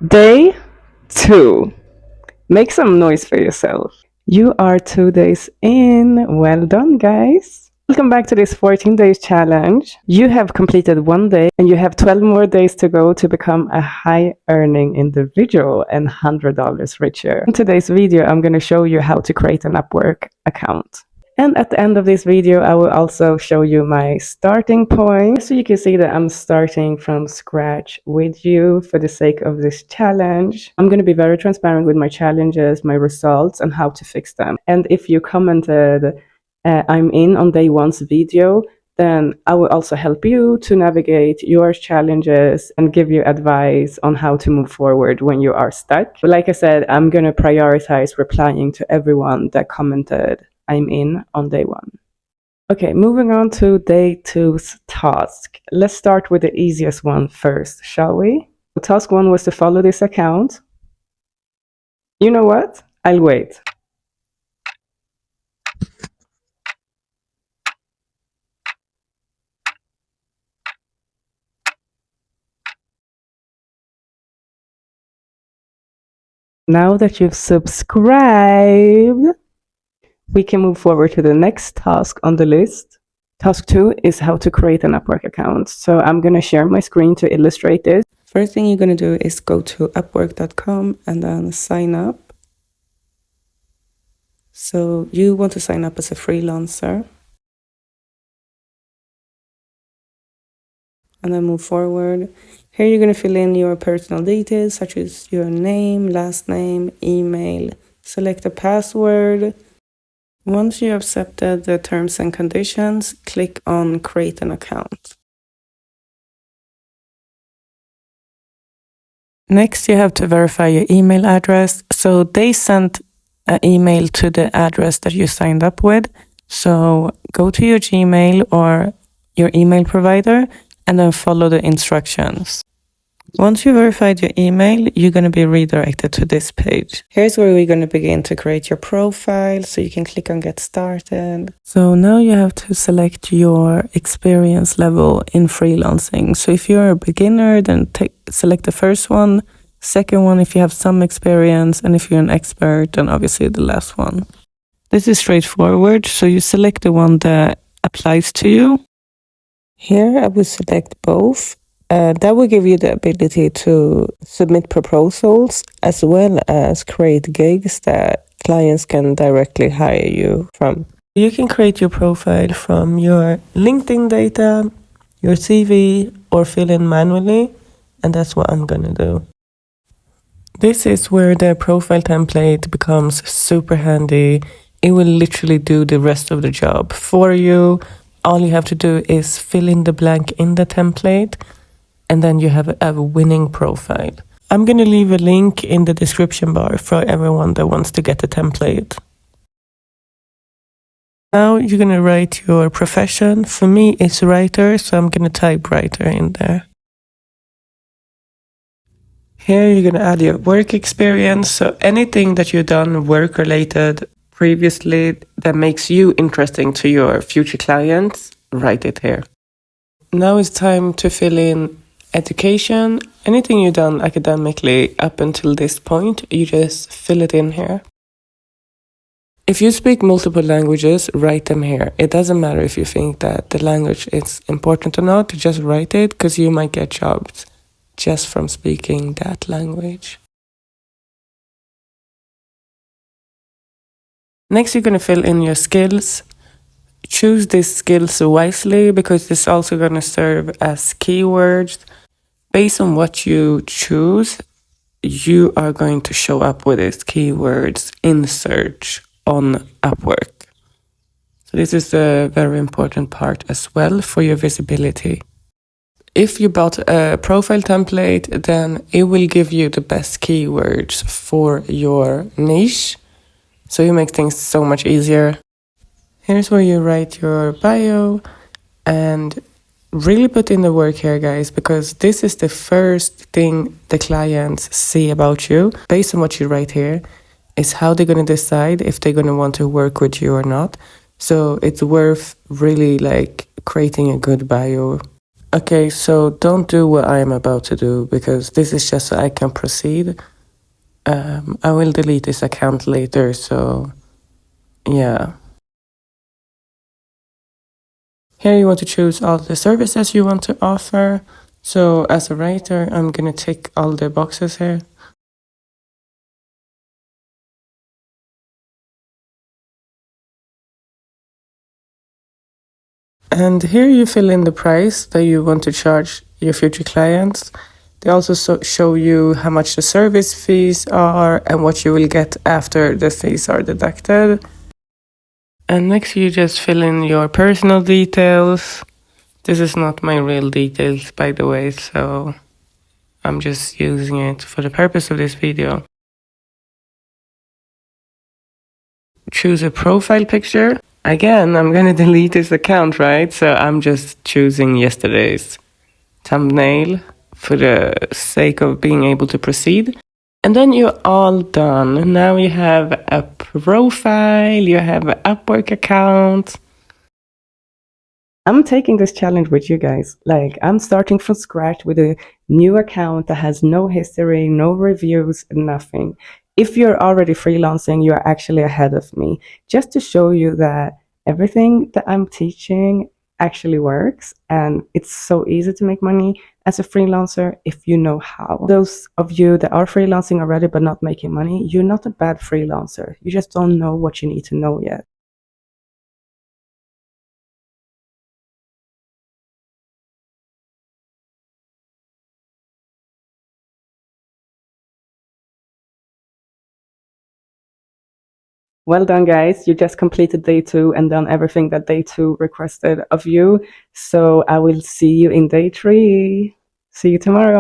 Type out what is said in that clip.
Day 2. Make some noise for yourself. You are 2 days in. Well done, guys. Welcome back to this 14 days challenge. You have completed 1 day and you have 12 more days to go to become a high earning individual and $100 richer. In today's video, I'm going to show you how to create an Upwork account. And at the end of this video, I will also show you my starting point. So you can see that I'm starting from scratch with you for the sake of this challenge. I'm going to be very transparent with my challenges, my results, and how to fix them. And if you commented, I'm in on day 1's video, then I will also help you to navigate your challenges and give you advice on how to move forward when you are stuck. But like I said, I'm going to prioritize replying to everyone that commented I'm in on day 1. Okay, moving on to day 2's task. Let's start with the easiest one first, shall we? Task 1 was to follow this account. You know what? I'll wait. Now that you've subscribed, we can move forward to the next task on the list. Task 2 is how to create an Upwork account. So I'm going to share my screen to illustrate this. First thing you're going to do is go to upwork.com and then sign up. So you want to sign up as a freelancer. And then move forward. Here you're going to fill in your personal details such as your name, last name, email. Select a password. Once you have accepted the terms and conditions, click on Create an Account. Next, you have to verify your email address. So they sent an email to the address that you signed up with. So go to your Gmail or your email provider and then follow the instructions. Once you verified your email, you're going to be redirected to this page. Here's where we're going to begin to create your profile, so you can click on Get Started. So now you have to select your experience level in freelancing. So if you're a beginner, then select the first one, second one if you have some experience, and if you're an expert, then obviously the last one. This is straightforward, so you select the one that applies to you. Here I will select both. That will give you the ability to submit proposals as well as create gigs that clients can directly hire you from. You can create your profile from your LinkedIn data, your CV, or fill in manually, and that's what I'm gonna do. This is where the profile template becomes super handy. It will literally do the rest of the job for you. All you have to do is fill in the blank in the template, and then you have a winning profile. I'm going to leave a link in the description bar for everyone that wants to get the template. Now you're going to write your profession. For me, it's writer, so I'm going to type writer in there. Here you're going to add your work experience. So anything that you've done work-related previously that makes you interesting to your future clients, write it here. Now it's time to fill in education. Anything you've done academically up until this point, you just fill it in here. If you speak multiple languages, write them here. It doesn't matter if you think that the language is important or not, just write it because you might get jobs just from speaking that language. Next, you're going to fill in your skills. Choose these skills wisely because it's also going to serve as keywords. Based on what you choose, you are going to show up with these keywords in search on Upwork. So this is a very important part as well for your visibility. If you bought a profile template, then it will give you the best keywords for your niche. So you make things so much easier. Here's where you write your bio and really put in the work here, guys, because this is the first thing the clients see about you. Based on what you write here is how they're going to decide if they're going to want to work with you or not. So it's worth really creating a good bio. Okay, so don't do what I am about to do because this is just so I can proceed. I will delete this account later, so yeah. Here you want to choose all the services you want to offer. So as a writer, I'm gonna tick all the boxes here. And here you fill in the price that you want to charge your future clients. They also show you how much the service fees are and what you will get after the fees are deducted. And next you just fill in your personal details. This is not my real details, by the way, so I'm just using it for the purpose of this video. Choose a profile picture. Again, I'm gonna delete this account, right? So I'm just choosing yesterday's thumbnail for the sake of being able to proceed. And then you're all done. Now you have a profile, you have an Upwork account. I'm taking this challenge with you guys. Like, I'm starting from scratch with a new account that has no history, no reviews, nothing. If you're already freelancing, you're actually ahead of me. Just to show you that everything that I'm teaching actually works and it's so easy to make money as a freelancer if you know how. Those of you that are freelancing already but not making money, you're not a bad freelancer. You just don't know what you need to know yet. Well done, guys. You just completed day 2 and done everything that day 2 requested of you. So I will see you in day 3. See you tomorrow.